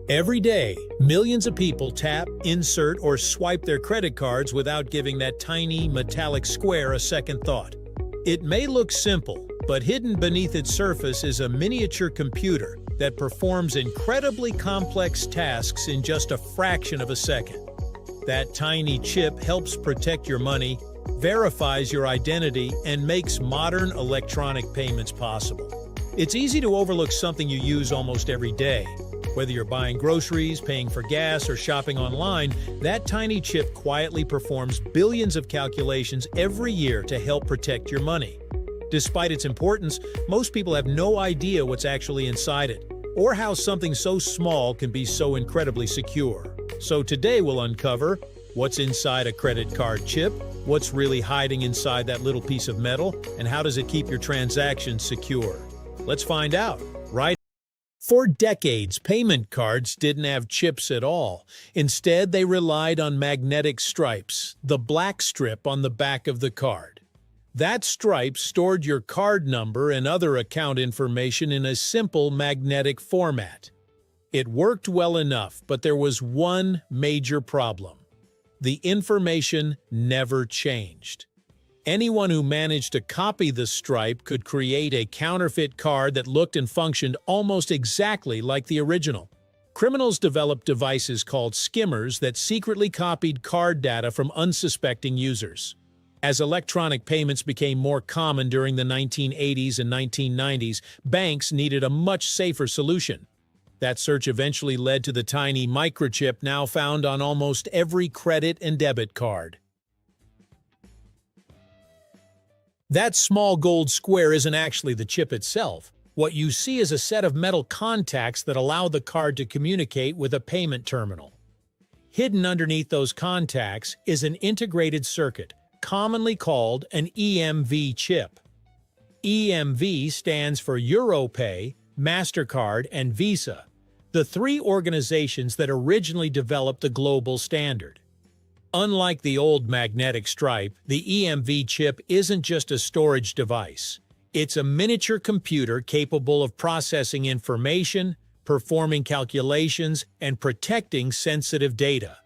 Every day, millions of people tap, insert, or swipe their credit cards without giving that tiny metallic square a second thought. It may look simple, but hidden beneath its surface is a miniature computer that performs incredibly complex tasks in just a fraction of a second. That tiny chip helps protect your money, verifies your identity, and makes modern electronic payments possible. It's easy to overlook something you use almost every day. Whether you're buying groceries, paying for gas, or shopping online, that tiny chip quietly performs billions of calculations every year to help protect your money. Despite its importance, most people have no idea what's actually inside it, or how something so small can be so incredibly secure. So today we'll uncover what's inside a credit card chip, what's really hiding inside that little piece of metal, and how does it keep your transactions secure. Let's find out, right? For decades, payment cards didn't have chips at all. Instead, they relied on magnetic stripes, the black strip on the back of the card. That stripe stored your card number and other account information in a simple magnetic format. It worked well enough, but there was one major problem. The information never changed. Anyone who managed to copy the stripe could create a counterfeit card that looked and functioned almost exactly like the original. Criminals developed devices called skimmers that secretly copied card data from unsuspecting users. As electronic payments became more common during the 1980s and 1990s, banks needed a much safer solution. That search eventually led to the tiny microchip now found on almost every credit and debit card. That small gold square isn't actually the chip itself. What you see is a set of metal contacts that allow the card to communicate with a payment terminal. Hidden underneath those contacts is an integrated circuit, commonly called an EMV chip. EMV stands for EuroPay, MasterCard, and Visa, the three organizations that originally developed the global standard. Unlike the old magnetic stripe, the EMV chip isn't just a storage device. It's a miniature computer capable of processing information, performing calculations, and protecting sensitive data.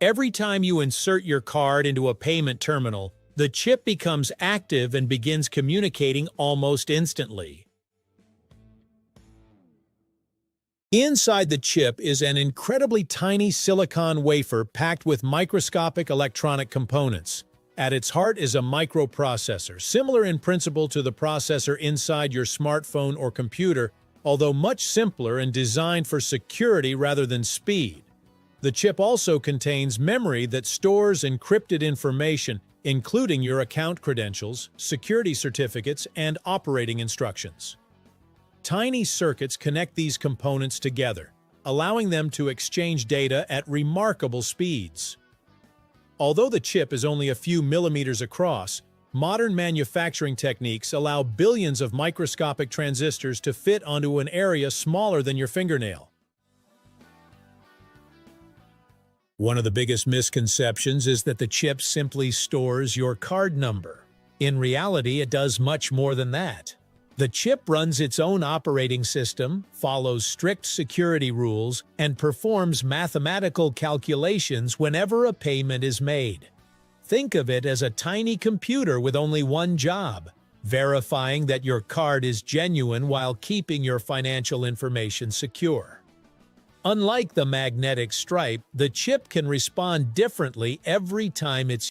Every time you insert your card into a payment terminal, the chip becomes active and begins communicating almost instantly. Inside the chip is an incredibly tiny silicon wafer packed with microscopic electronic components. At its heart is a microprocessor, similar in principle to the processor inside your smartphone or computer, although much simpler and designed for security rather than speed. The chip also contains memory that stores encrypted information, including your account credentials, security certificates, and operating instructions. Tiny circuits connect these components together, allowing them to exchange data at remarkable speeds. Although the chip is only a few millimeters across, modern manufacturing techniques allow billions of microscopic transistors to fit onto an area smaller than your fingernail. One of the biggest misconceptions is that the chip simply stores your card number. In reality, it does much more than that. The chip runs its own operating system, follows strict security rules, and performs mathematical calculations whenever a payment is made. Think of it as a tiny computer with only one job: verifying that your card is genuine while keeping your financial information secure. Unlike the magnetic stripe, the chip can respond differently every time it's